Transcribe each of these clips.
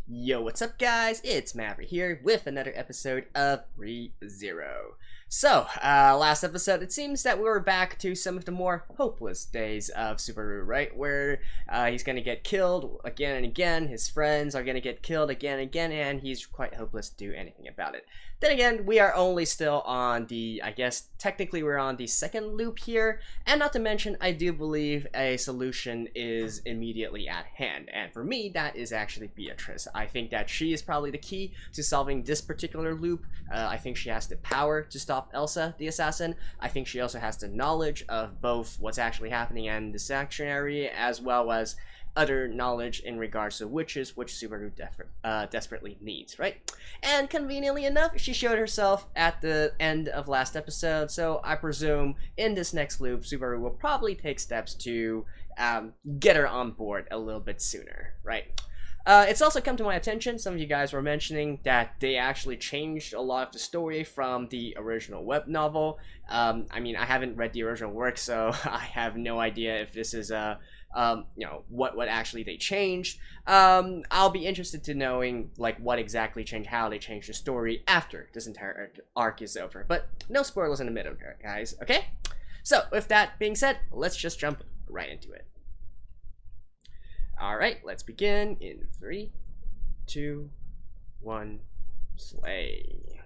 Yo, what's up guys? It's Maverick here with another episode of ReZero. So, last episode, it seems that we were back to some of the more hopeless days of Subaru, right? Where he's gonna get killed again and again, his friends are gonna get killed again and again, and he's quite hopeless to do anything about it. Then again, we are only still on the, I guess, technically we're on the second loop here, and not to mention, I do believe a solution is immediately at hand, and for me, that is actually Beatrice. I think that she is probably the key to solving this particular loop. I think she has the power to stop Elsa, the assassin. I think she also has the knowledge of both what's actually happening and the sanctuary, as well as other knowledge in regards to witches, which Subaru desperately needs, right? And conveniently enough, she showed herself at the end of last episode, so I presume in this next loop, Subaru will probably take steps to get her on board a little bit sooner, right? It's also come to my attention, some of you guys were mentioning that they actually changed a lot of the story from the original web novel. I mean, I haven't read the original work, so I have no idea if this is what actually they changed. I'll be interested to knowing like what exactly changed, how they changed the story after this entire arc is over. But no spoilers in the middle here, guys. Okay? So with that being said, let's just jump right into it. All right, let's begin in 3, 2, 1, play.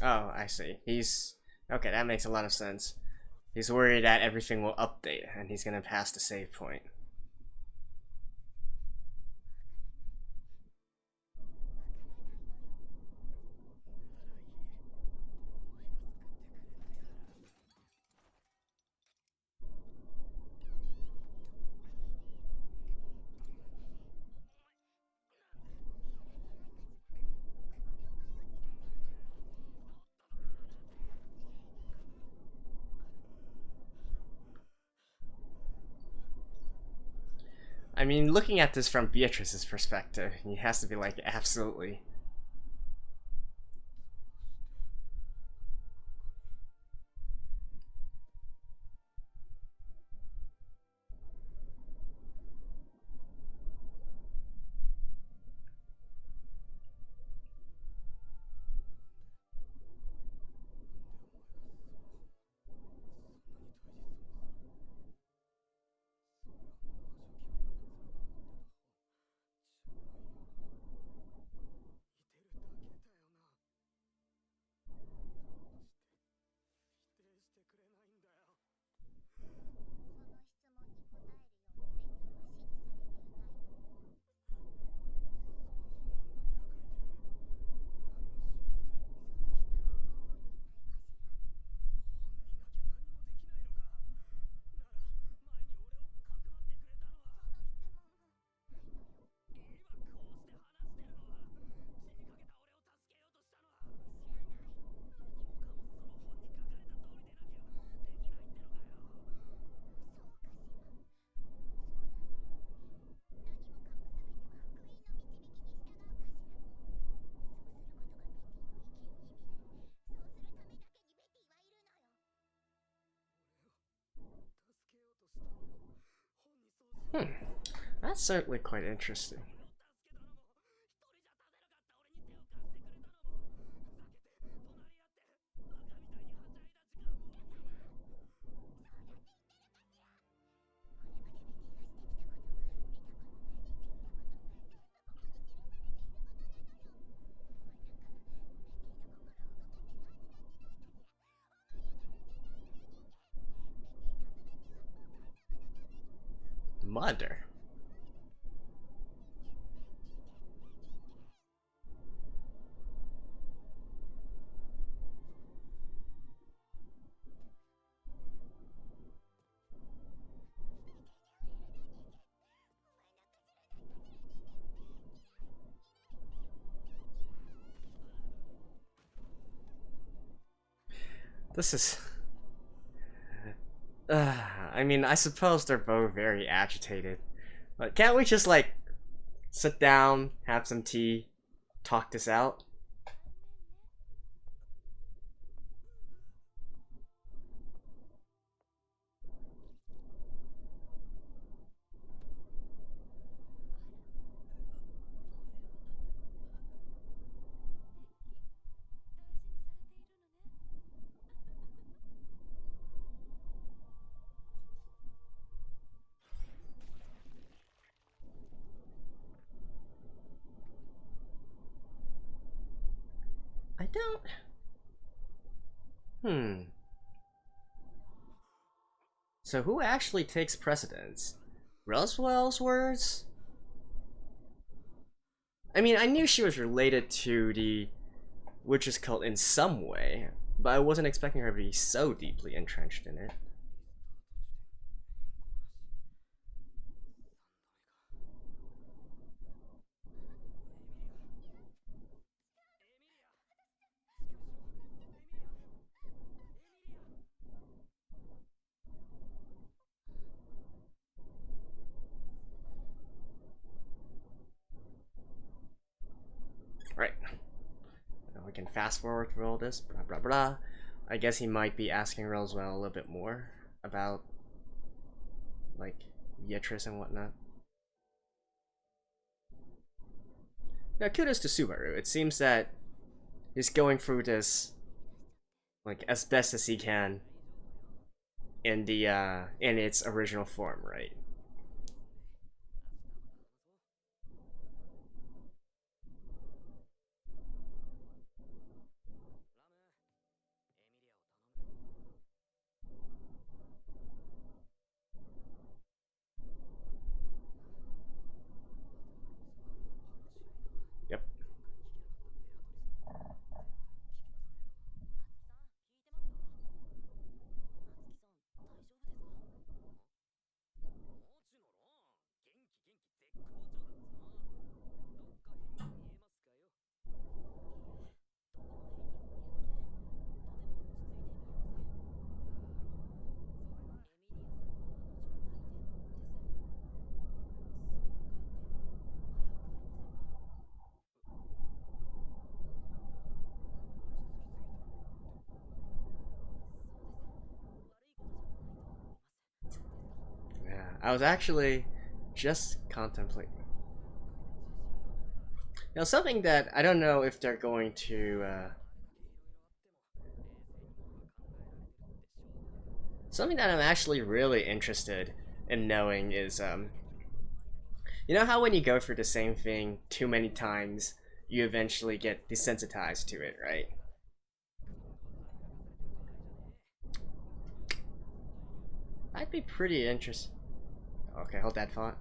Oh, I see. He's okay. That makes a lot of sense. He's worried that everything will update and he's gonna pass the save point. I mean, looking at this from Beatrice's perspective, he has to be like, absolutely. That's certainly quite interesting. Mother. This is. I mean, I suppose they're both very agitated. But can't we just, like, sit down, have some tea, talk this out? I don't. Hmm. So who actually takes precedence? Roswell's words? I mean, I knew she was related to the witches cult in some way, but I wasn't expecting her to be so deeply entrenched in it. Right. Now we can fast forward through all this, blah blah blah. I guess he might be asking Roswell a little bit more about, like, Beatrice and whatnot. Now, kudos to Subaru. It seems that he's going through this, like, as best as he can in the in its original form, right? Yep. Yeah, I was actually just contemplating. Now, something that I don't know if they're going to. Something that I'm actually really interested in knowing is, you know how when you go through the same thing too many times, you eventually get desensitized to it, right? I'd be pretty interested. Okay, hold that thought.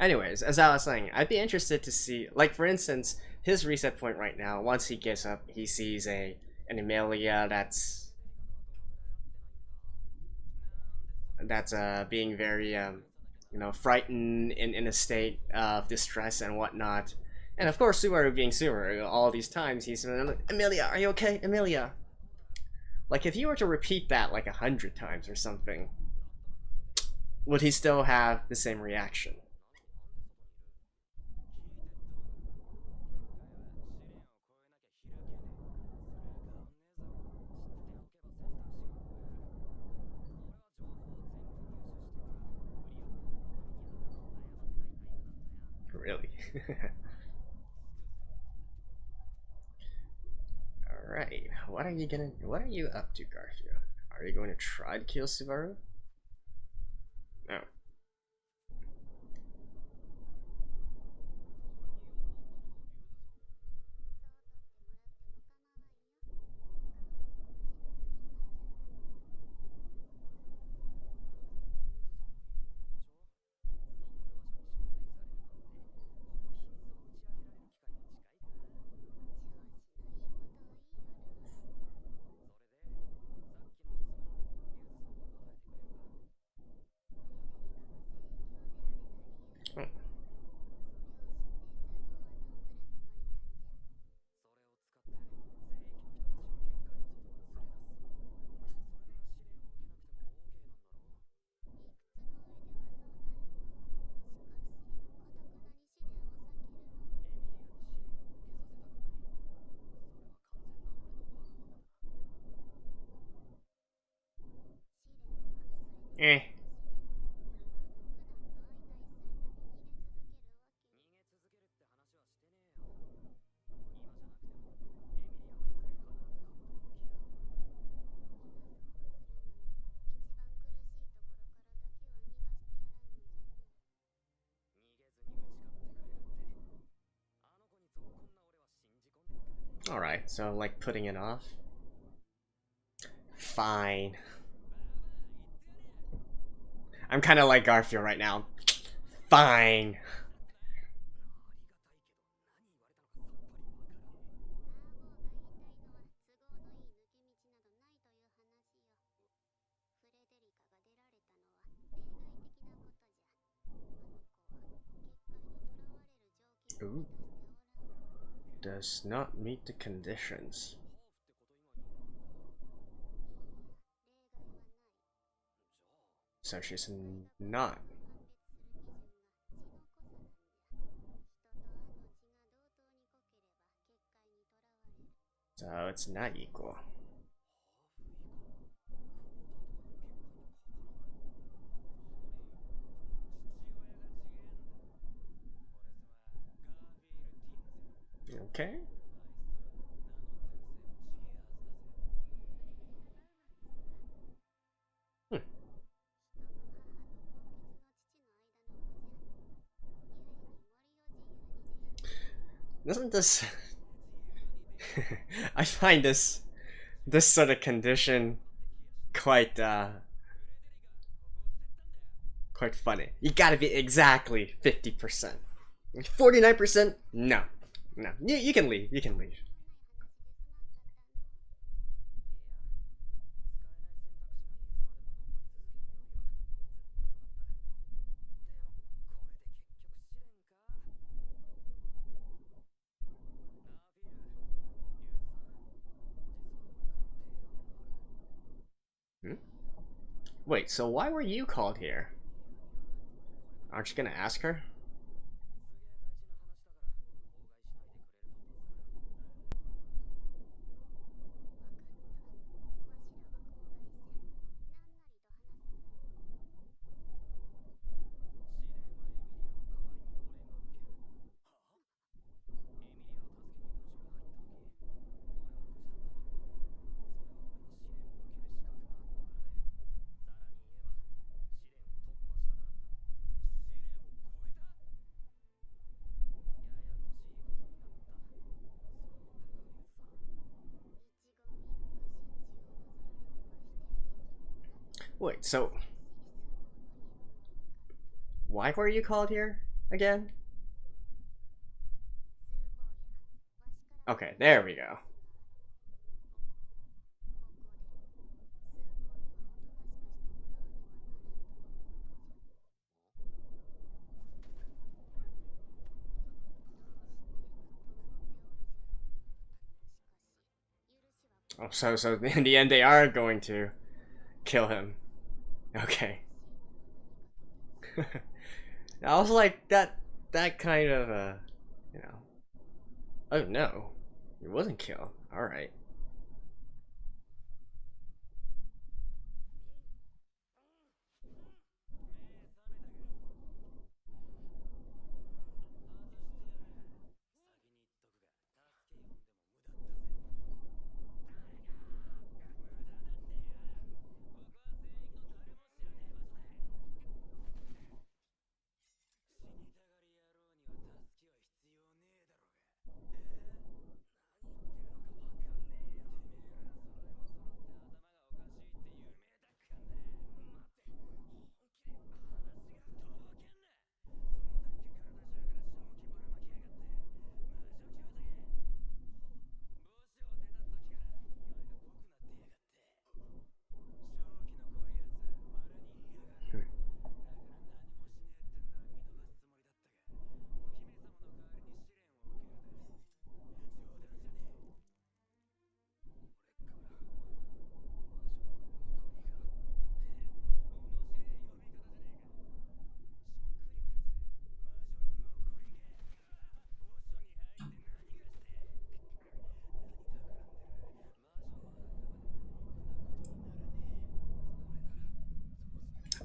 Anyways, as I was saying, I'd be interested to see, like for instance, his reset point right now. Once he gets up, he sees an Emilia that's being very frightened in a state of distress and whatnot. And of course, Subaru being Subaru, all these times he's like, Emilia, are you okay, Emilia? Like if you were to repeat that like 100 times or something, would he still have the same reaction? Really? Alright, what are you up to, Garfield? Are you going to try to kill Subaru? No. Oh. Eh. Alright, so like putting it off? Fine. I'm kind of like Garfield right now. Fine. Ooh. Does not meet the conditions. So she's not. So it's not equal. Okay. Hmm. Doesn't this... I find this sort of condition quite quite funny. You gotta be exactly 50%. 49%? No. No. You can leave. You can leave. Hmm? Wait, so why were you called here? Aren't you gonna ask her? Wait, so why were you called here? again? Okay, there we go. Oh, so in the end they are going to kill him. Okay. I was like that kind of you know. Oh no, he wasn't killed. All right.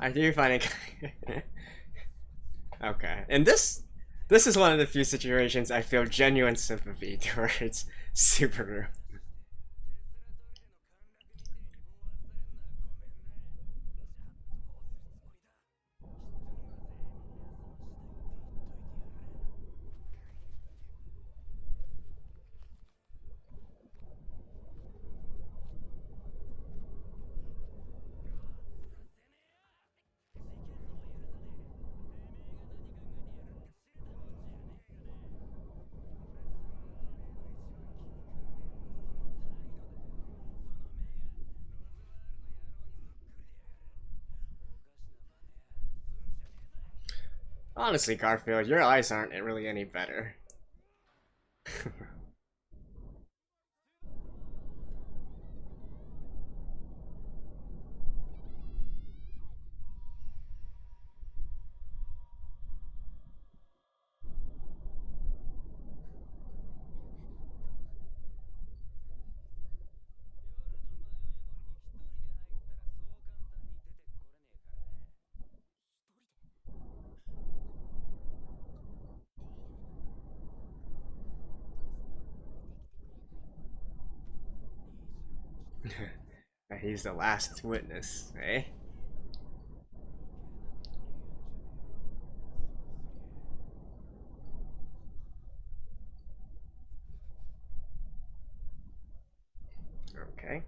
I do find it. Okay, and this is one of the few situations I feel genuine sympathy towards Subaru. Honestly, Garfield, your eyes aren't really any better. He's the last witness, eh? Okay.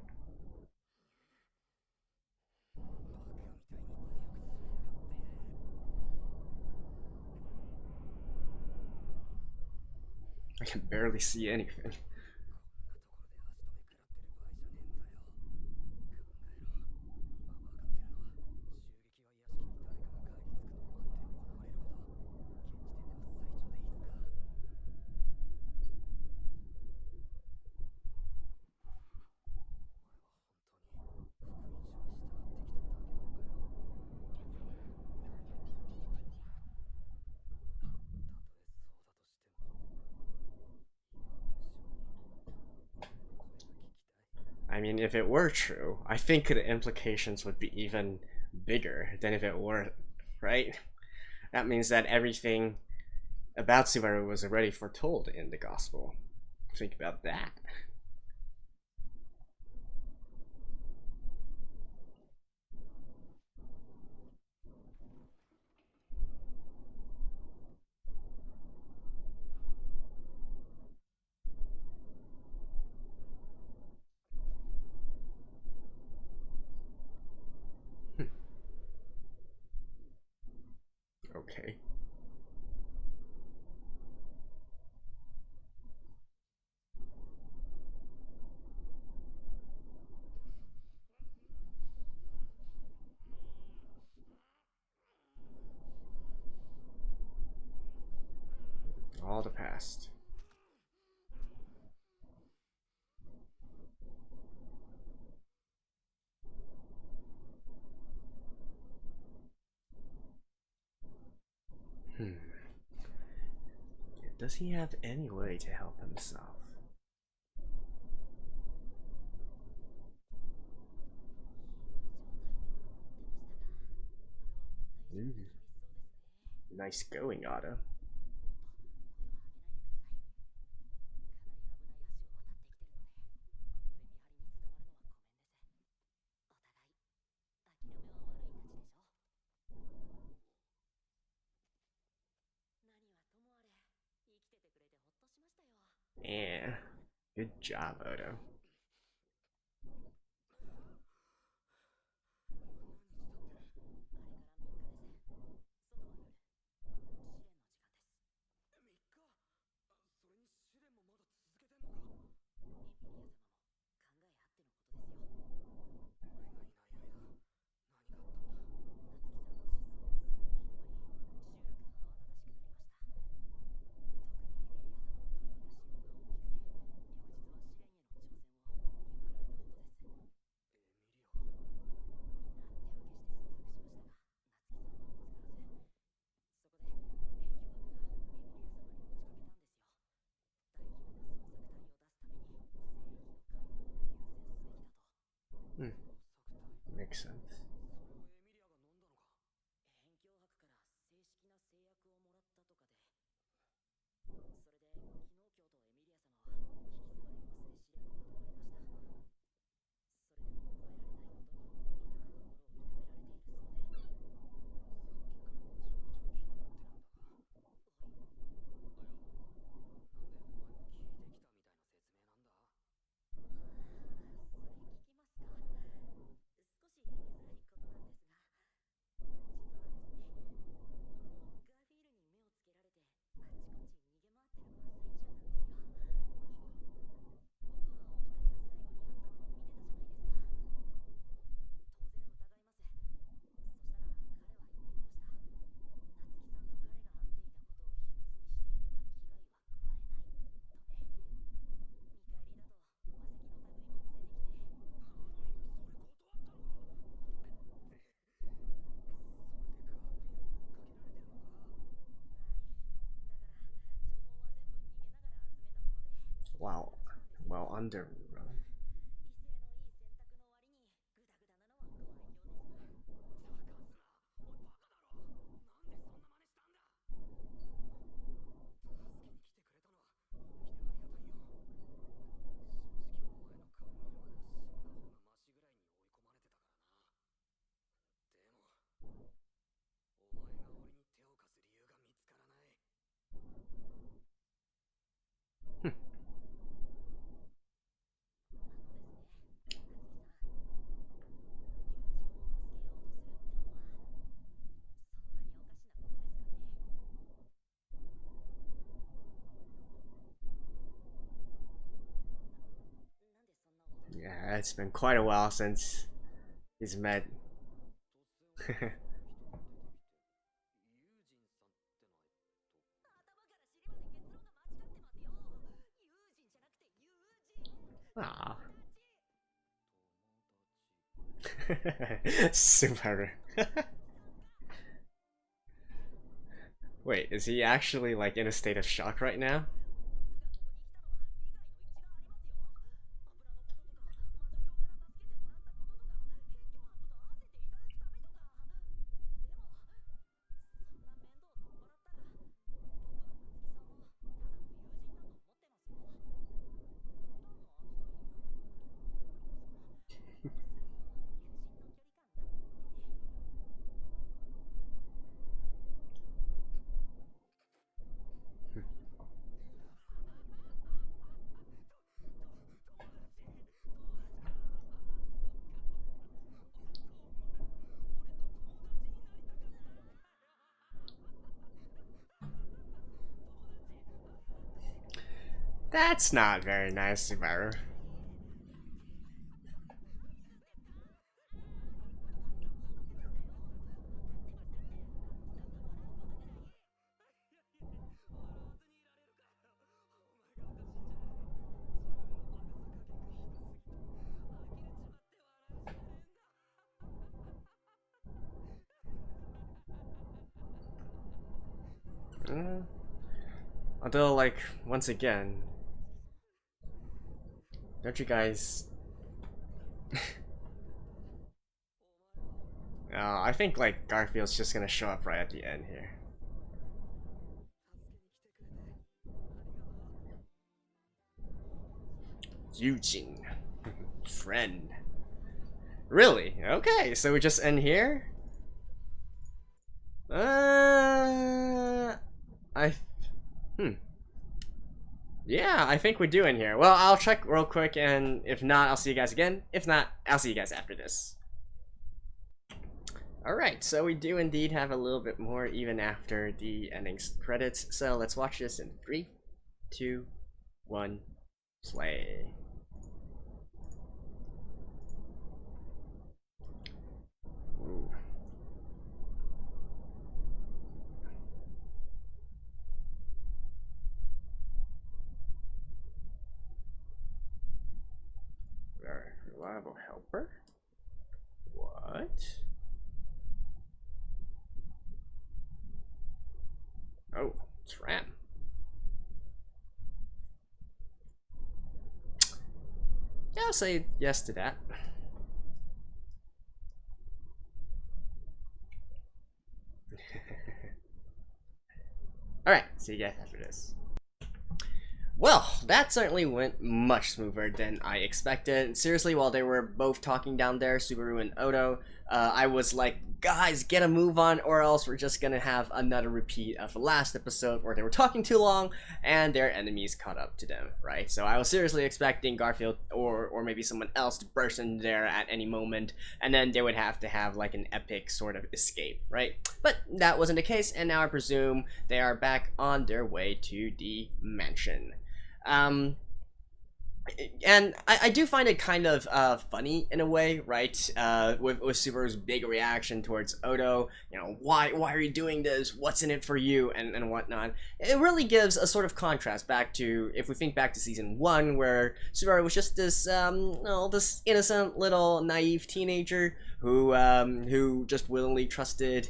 I can barely see anything. I mean, if it were true, I think the implications would be even bigger than if it weren't, right? That means that everything about Subaru was already foretold in the gospel. Think about that. Okay. fast. Does he have any way to help himself? Nice going, Otto. Yeah, good job, Odo. Makes sense. Wow. Well, under. Yeah, it's been quite a while since he's met. Ah. Subaru. Wait, is he actually like in a state of shock right now? That's not very nice, Subaru. Uh, although, like, once again, don't you guys... I think, like, Garfield's just gonna show up right at the end here. Eugene. Friend. Really? Okay, so we just end here? Yeah, I think we do in here. Well, I'll check real quick, and if not, I'll see you guys again. If not, I'll see you guys after this. Alright, so we do indeed have a little bit more even after the ending credits. So let's watch this in 3, 2, 1, play. Ooh. Reliable helper? What? Oh, it's Ram. Yeah, I'll say yes to that. Alright, see you guys after this. Well, that certainly went much smoother than I expected. Seriously, while they were both talking down there, Subaru and Odo, I was like, guys, get a move on, or else we're just gonna have another repeat of the last episode where they were talking too long and their enemies caught up to them, right? So I was seriously expecting Garfield or maybe someone else to burst in there at any moment, and then they would have to have like an epic sort of escape, right? But that wasn't the case, and now I presume they are back on their way to the mansion. And I do find it kind of funny in a way, right? With Subaru's big reaction towards Odo, you know, why are you doing this? What's in it for you? And whatnot. It really gives a sort of contrast back to, if we think back to season 1, where Subaru was just this this innocent little naive teenager who just willingly trusted.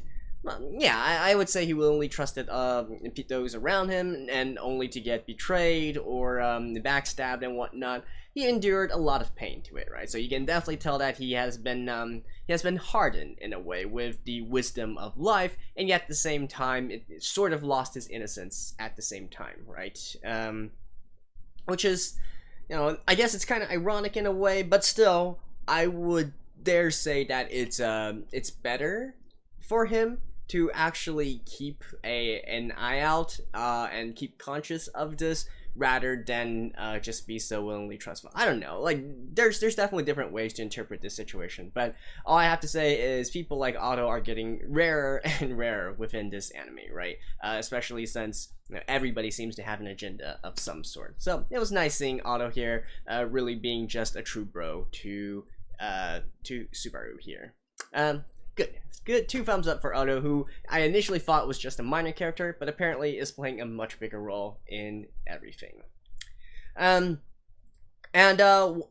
Yeah, I would say he willingly trusted those around him, and only to get betrayed or backstabbed and whatnot. He endured a lot of pain to it, right? So you can definitely tell that he has been hardened in a way with the wisdom of life, and yet at the same time, it sort of lost his innocence at the same time, right? Which is, you know, I guess it's kind of ironic in a way, but still, I would dare say that it's better for him to actually keep an eye out and keep conscious of this, rather than just be so willingly trustful. I don't know, like there's definitely different ways to interpret this situation, but all I have to say is people like Otto are getting rarer and rarer within this anime, right? Especially since, you know, everybody seems to have an agenda of some sort. So it was nice seeing Otto here, really being just a true bro to Subaru here. Good. 2 thumbs up for Odo, who I initially thought was just a minor character, but apparently is playing a much bigger role in everything.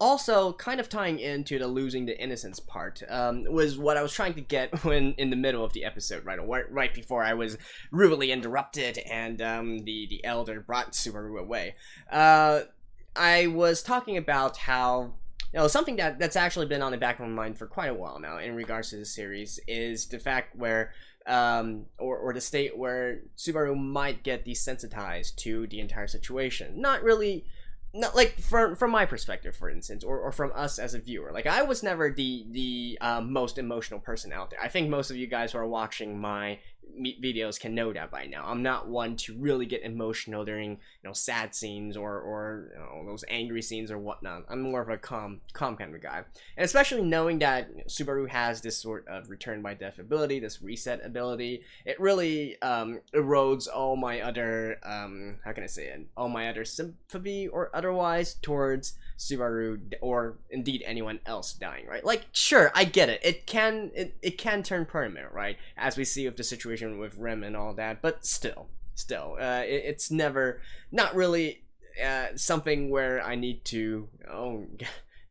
Also, kind of tying into the losing the innocence part, was what I was trying to get when in the middle of the episode, right before I was rudely interrupted and the elder brought Subaru away. I was talking about how, you know, something that's actually been on the back of my mind for quite a while now in regards to the series is the fact where, or the state where Subaru might get desensitized to the entire situation. Not like from my perspective, for instance, or from us as a viewer. Like, I was never the most emotional person out there. I think most of you guys who are watching my videos can know that by now. I'm not one to really get emotional during, you know, sad scenes or you know, those angry scenes or whatnot. I'm more of a calm kind of guy. And especially knowing that, you know, Subaru has this sort of return by death ability, this reset ability, it really erodes all my other how can I say it? All my other sympathy or otherwise towards Subaru, or indeed anyone else dying, right? Like, sure, I get it. It can turn permanent, right? As we see with the situation with Rim and all that, but still, it's not really something where I need to,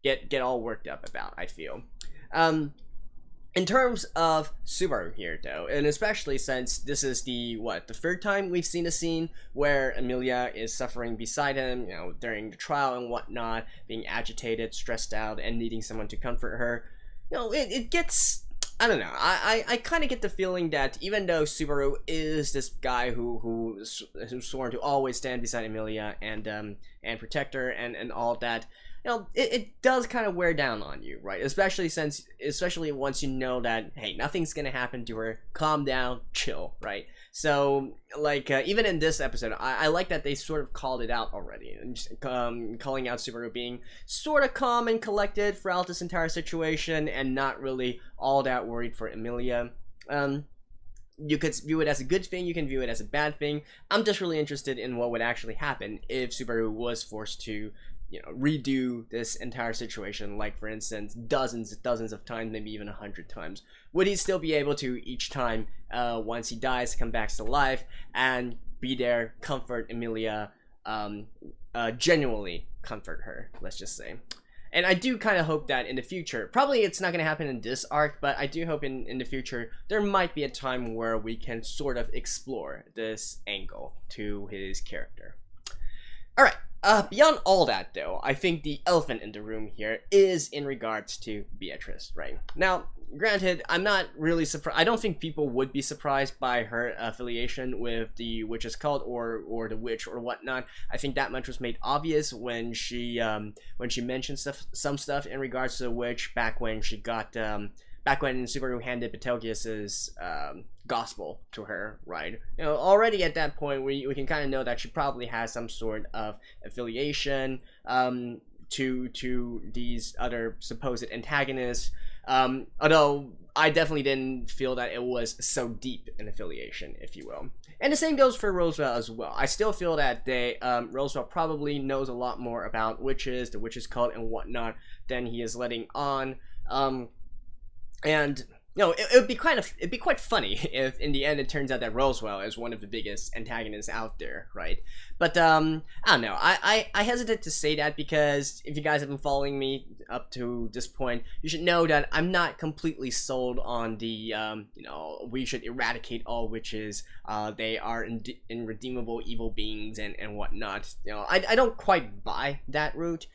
get all worked up about, I feel. In terms of Subaru here, though, and especially since this is the third time we've seen a scene where Emilia is suffering beside him, during the trial and whatnot, being agitated, stressed out, and needing someone to comfort her. It gets, I don't know. I kind of get the feeling that even though Subaru is this guy who's sworn to always stand beside Emilia and protect her and all that, it does kind of wear down on you, right? Especially once you know that, hey, nothing's gonna happen to her. Calm down, chill, right? So, like, even in this episode, I like that they sort of called it out already, and calling out Subaru being sort of calm and collected throughout this entire situation, and not really all that worried for Emilia. You could view it as a good thing, you can view it as a bad thing. I'm just really interested in what would actually happen if Subaru was forced to redo this entire situation, like for instance dozens of times, maybe even 100 times. Would he still be able to each time, once he dies, come back to life and be there, comfort Emilia, genuinely comfort her, let's just say. And I do kind of hope that in the future, probably it's not going to happen in this arc, but I do hope in the future there might be a time where we can sort of explore this angle to his character. Alright, beyond all that though, I think the elephant in the room here is in regards to Beatrice, right? Now, granted, I'm not really surprised. I don't think people would be surprised by her affiliation with the witch's cult or the witch or whatnot. I think that much was made obvious when she mentioned some stuff in regards to the witch back when she got back when Subaru handed Betelgeus's gospel to her, right? Already at that point, we can kind of know that she probably has some sort of affiliation to these other supposed antagonists. Although I definitely didn't feel that it was so deep an affiliation, if you will. And the same goes for Roswell as well. I still feel that Roswell probably knows a lot more about witches, the witches cult, and whatnot than he is letting on. And it'd be quite funny if in the end it turns out that Roswell is one of the biggest antagonists out there, right? But I don't know. I hesitate to say that because if you guys have been following me up to this point, you should know that I'm not completely sold on the we should eradicate all witches. They are irredeemable evil beings and whatnot. I don't quite buy that route.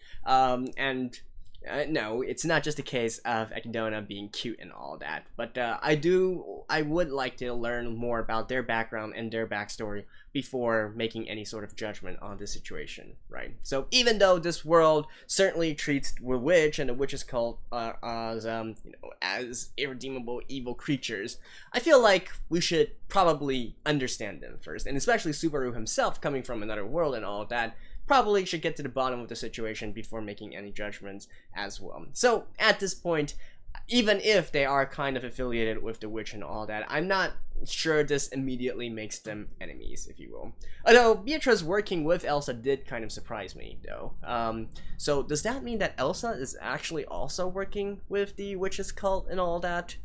No, it's not just a case of Echidna being cute and all that, but I would like to learn more about their background and their backstory before making any sort of judgment on the situation, right? So even though this world certainly treats the witch and the witch's cult as irredeemable evil creatures, I feel like we should probably understand them first, and especially Subaru himself, coming from another world and all that, probably should get to the bottom of the situation before making any judgments as well. So at this point, even if they are kind of affiliated with the witch and all that, I'm not sure this immediately makes them enemies, if you will. Although Beatrice working with Elsa did kind of surprise me, though. So does that mean that Elsa is actually also working with the witch's cult and all that?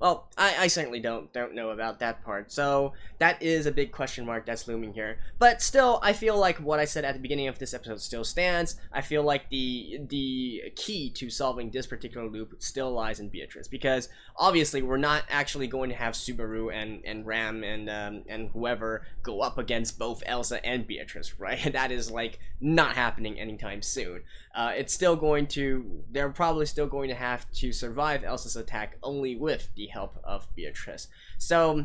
Well, I certainly don't know about that part, so that is a big question mark that's looming here. But still, I feel like what I said at the beginning of this episode still stands. I feel like the key to solving this particular loop still lies in Beatrice, because obviously we're not actually going to have Subaru and Ram and whoever go up against both Elsa and Beatrice, right? That is like not happening anytime soon. They're probably still going to have to survive Elsa's attack only with the help of Beatrice. So,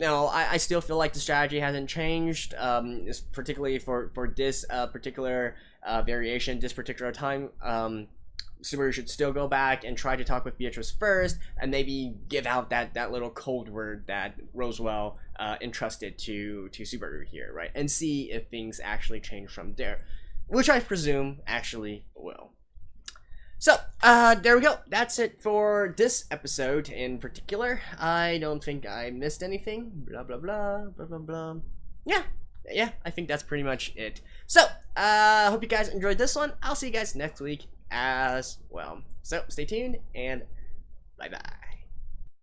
I still feel like the strategy hasn't changed, particularly for this particular variation, this particular time. Subaru should still go back and try to talk with Beatrice first, and maybe give out that little code word that Roswell entrusted to Subaru here, right? And see if things actually change from there, which I presume actually will. So, there we go. That's it for this episode in particular. I don't think I missed anything. Blah, blah, blah, blah, blah, blah. Yeah, I think that's pretty much it. So, hope you guys enjoyed this one. I'll see you guys next week as well. So, stay tuned, and bye-bye.